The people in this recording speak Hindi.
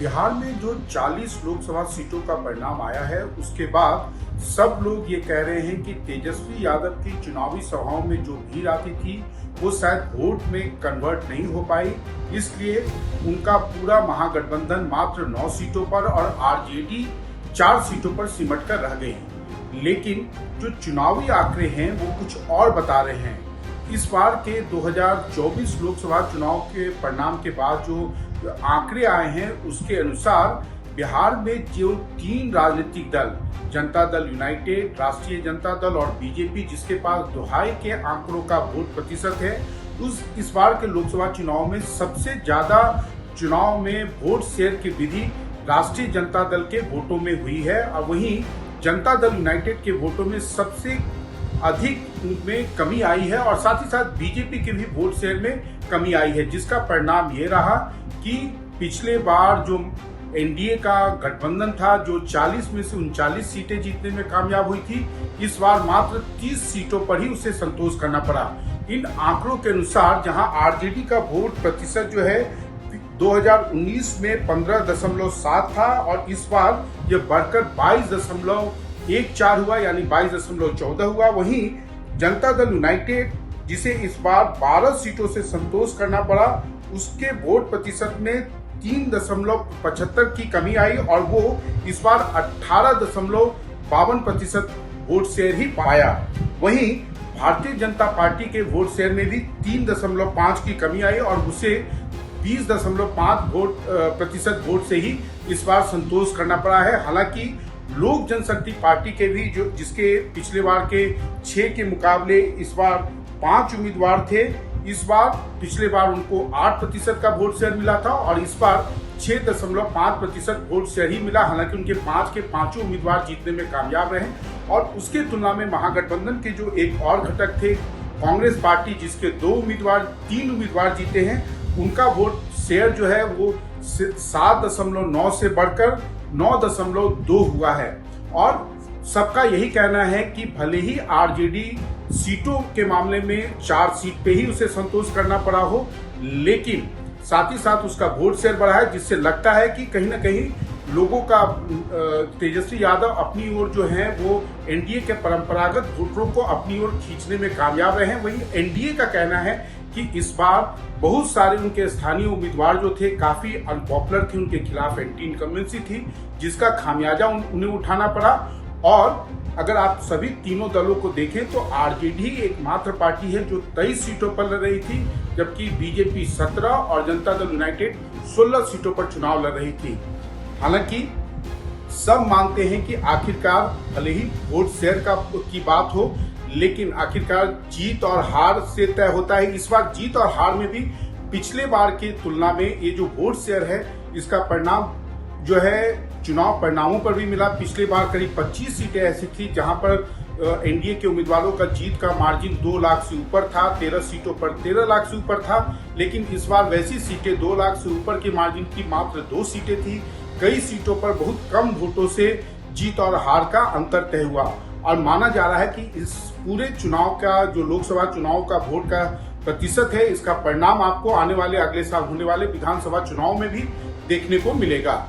बिहार में जो 40 लोकसभा सीटों का परिणाम आया है उसके बाद सब लोग ये कह रहे हैं कि तेजस्वी यादव की चुनावी सभाओं में जो भीड़ आती थी वो शायद वोट में कन्वर्ट नहीं हो पाई, इसलिए उनका पूरा महागठबंधन मात्र 9 सीटों पर और आरजेडी 4 सीटों पर सिमट कर रह गई। लेकिन जो चुनावी आंकड़े हैं वो कुछ और बता रहे हैं। इस बार के 2024 लोकसभा चुनाव के परिणाम के बाद जो आंकड़े आए हैं उसके अनुसार बिहार में जो 3 राजनीतिक दल, जनता दल यूनाइटेड, राष्ट्रीय जनता दल और बीजेपी, जिसके पास दुहाई के आंकड़ों का वोट प्रतिशत है, इस बार के लोकसभा चुनाव में सबसे ज्यादा चुनाव में वोट शेयर की विधि राष्ट्रीय जनता दल के वोटों में हुई है और वहीं जनता दल यूनाइटेड के वोटों में सबसे अधिक में कमी आई है और साथ ही साथ बीजेपी के भी वोट शेयर में कमी आई है, जिसका परिणाम ये रहा कि पिछले बार जो एनडीए का गठबंधन था जो 40 में से 39 सीटें जीतने में कामयाब हुई थी, इस बार मात्र 30 सीटों पर ही उसे संतोष करना पड़ा। इन आंकड़ों के अनुसार जहां आरजेडी का वोट प्रतिशत जो है 2019 में 15.7 था और इस बार यह बढ़कर 22.14 हुआ, यानी 22.14 हुआ। वहीं जनता दल यूनाइटेड, जिसे इस बार 12 सीटों से संतोष करना पड़ा, उसके वोट प्रतिशत में 3.75 की कमी आई और वो इस बार 18.52% वोट शेयर ही पाया। वहीं भारतीय जनता पार्टी के वोट शेयर में भी 3.5 की कमी आई और उसे 20.5% वोट से ही इस बार संतोष करना पड़ा है। हालांकि लोक जनशक्ति पार्टी के भी जिसके पिछले बार के 6 के मुकाबले इस बार 5 उम्मीदवार थे, इस बार पिछले बार उनको 8% का वोट शेयर मिला था और इस बार 6.5% वोट शेयर ही मिला। हालांकि उनके 5 के 5 उम्मीदवार जीतने में कामयाब रहे और उसके तुलना में महागठबंधन के जो एक और घटक थे कांग्रेस पार्टी, जिसके 3 उम्मीदवार जीते हैं, उनका वोट शेयर जो है वो 7.9 से बढ़कर 9.2 हुआ है। और सबका यही कहना है कि भले ही आरजेडी सीटों के मामले में 4 सीट पे ही उसे संतोष करना पड़ा हो, लेकिन साथ ही साथ उसका वोट शेयर बढ़ा है, जिससे लगता है कि कहीं ना कहीं लोगों का तेजस्वी यादव अपनी ओर जो है वो एनडीए के परंपरागत वोटरों को अपनी ओर खींचने में कामयाब रहे हैं। वहीं एनडीए का कहना है कि इस बार बहुत सारे उनके स्थानीय उम्मीदवार जो थे काफी अनपॉपुलर थे, उनके खिलाफ एंटी इनकम्बेंसी थी, जिसका खामियाजा उन्हें उठाना पड़ा। और अगर आप सभी तीनों दलों को देखें तो आरजेडी एकमात्र पार्टी है जो 23 सीटों पर लड़ रही थी, जबकि बीजेपी 17 और जनता दल यूनाइटेड 16 सीटों पर चुनाव लड़ रही थी। हालांकि सब मानते हैं कि आखिरकार भले ही वोट शेयर की बात हो, लेकिन आखिरकार जीत और हार से तय होता है। इस बार जीत और हार में भी पिछले बार की तुलना में ये जो वोट शेयर है इसका परिणाम जो है चुनाव परिणामों पर भी मिला। पिछले बार करीब 25 सीटें ऐसी थी जहां पर एनडीए के उम्मीदवारों का जीत का मार्जिन 2 लाख से ऊपर था, 13 सीटों पर 13 लाख से ऊपर था। लेकिन इस बार वैसी सीटें 2 लाख से ऊपर के मार्जिन की मात्र 2 सीटें थी। कई सीटों पर बहुत कम वोटों से जीत और हार का अंतर तय हुआ और माना जा रहा है कि इस पूरे चुनाव का जो लोकसभा चुनाव का वोट का प्रतिशत है, इसका परिणाम आपको आने वाले अगले साल होने वाले विधानसभा चुनाव में भी देखने को मिलेगा।